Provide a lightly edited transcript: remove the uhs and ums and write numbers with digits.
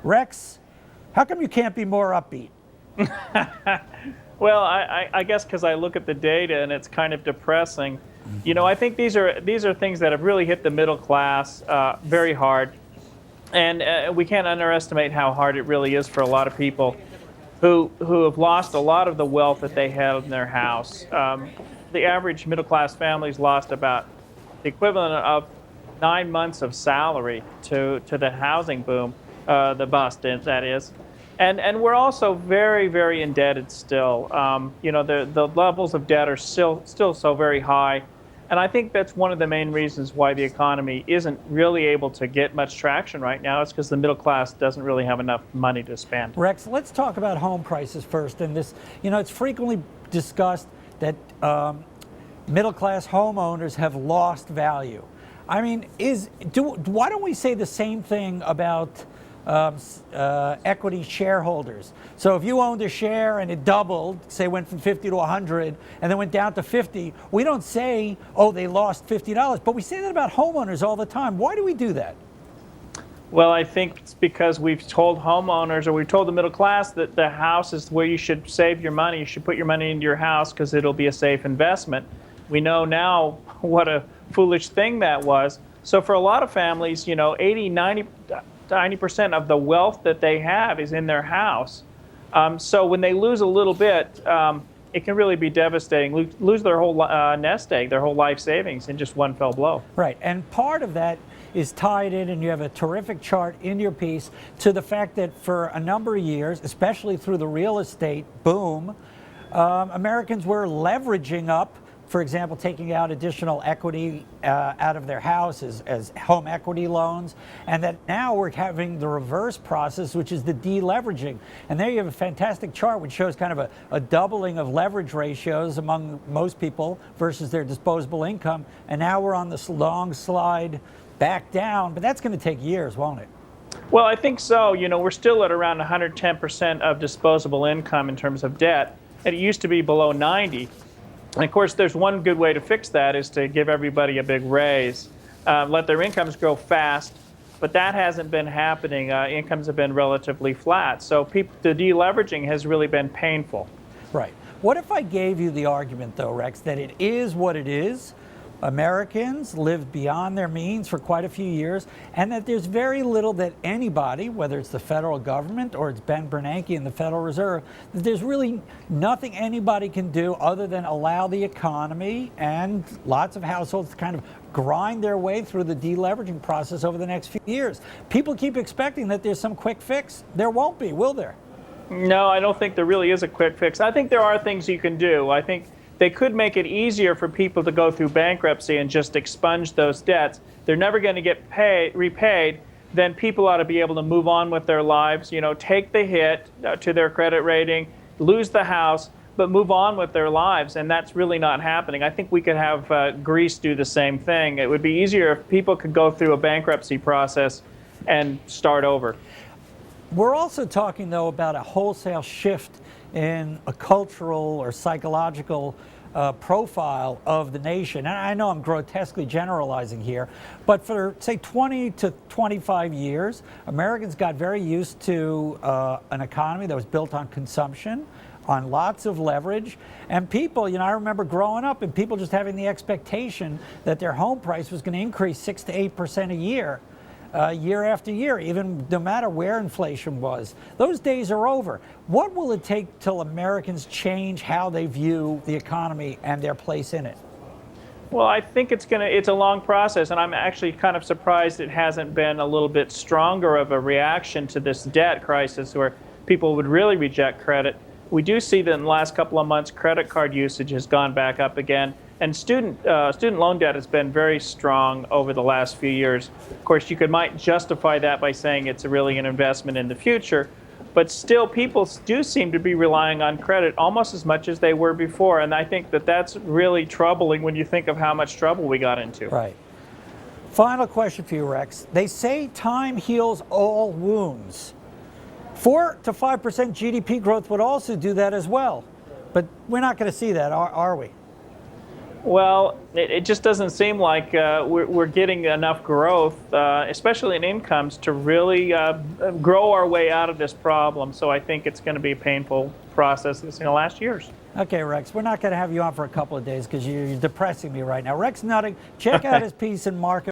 Rex, how come you can't be more upbeat? Well, I guess because I look at the data and it's kind of depressing. You know, I think these are things that have really hit the middle class very hard, and we can't underestimate how hard it really is for a lot of people who have lost a lot of the wealth that they had in their house. The average middle class family's lost about the equivalent of 9 months of salary to the housing boom, the bust, that is. And we're also very, very indebted still. You know, the levels of debt are still so very high. And I think that's one of the main reasons why the economy isn't really able to get much traction right now. It's because the middle class doesn't really have enough money to spend. Rex, let's talk about home prices first. And this, you know, it's frequently discussed that middle class homeowners have lost value. I mean, why don't we say the same thing about equity shareholders? So if you owned a share and it doubled, say went from 50 to 100 and then went down to 50, we don't say, oh, they lost $50, but we say that about homeowners all the time. Why do we do that? Well, I think it's because we've told homeowners, or we've told the middle class, that the house is where you should save your money. You should put your money into your house because it'll be a safe investment. We know now what a foolish thing that was. So for a lot of families, you know, 90% of the wealth that they have is in their house. So when they lose a little bit, it can really be devastating. Lose their whole nest egg, their whole life savings in just one fell blow. Right, and part of that is tied in, and you have a terrific chart in your piece, to the fact that for a number of years, especially through the real estate boom, Americans were leveraging up, for example, taking out additional equity out of their houses as home equity loans, and that now we're having the reverse process, which is the deleveraging. And there you have a fantastic chart which shows kind of a doubling of leverage ratios among most people versus their disposable income. And now we're on this long slide back down, but that's going to take years, won't it? Well, I think so. You know, we're still at around 110% of disposable income in terms of debt, and it used to be below 90. And of course, there's one good way to fix that is to give everybody a big raise, let their incomes grow fast, but that hasn't been happening. Incomes have been relatively flat. So the deleveraging has really been painful. Right. What if I gave you the argument, though, Rex, that it is what it is? Americans lived beyond their means for quite a few years, and that there's very little that anybody, whether it's the federal government or it's Ben Bernanke and the Federal Reserve, that there's really nothing anybody can do other than allow the economy and lots of households to kind of grind their way through the deleveraging process over the next few years. People keep expecting that there's some quick fix. There won't be, will there? No, I don't think there really is a quick fix. I think there are things you can do. I think they could make it easier for people to go through bankruptcy and just expunge those debts. They're never going to get repaid. Then people ought to be able to move on with their lives, you know, take the hit to their credit rating, lose the house, but move on with their lives. And that's really not happening. I think we could have Greece do the same thing. It would be easier if people could go through a bankruptcy process and start over. We're also talking, though, about a wholesale shift in a cultural or psychological profile of the nation. And I know I'm grotesquely generalizing here, but for, say, 20 to 25 years, Americans got very used to an economy that was built on consumption, on lots of leverage, and people, you know, I remember growing up and people just having the expectation that their home price was going to increase 6 to 8% a year. Year after year, even no matter where inflation was. Those days are over. What will it take till Americans change how they view the economy and their place in it? Well, I think it's a long process, and I'm actually kind of surprised it hasn't been a little bit stronger of a reaction to this debt crisis where people would really reject credit. We do see that in the last couple of months, credit card usage has gone back up again. And student loan debt has been very strong over the last few years. Of course, might justify that by saying it's really an investment in the future, but still people do seem to be relying on credit almost as much as they were before. And I think that that's really troubling when you think of how much trouble we got into. Right. Final question for you, Rex. They say time heals all wounds. 4 to 5% GDP growth would also do that as well. But we're not going to see that, are we? Well, it just doesn't seem like we're getting enough growth, especially in incomes, to really grow our way out of this problem. So I think it's going to be a painful process that's going to last years. Okay, Rex, we're not going to have you on for a couple of days because you're depressing me right now. Rex Nutting, check out his piece in Market.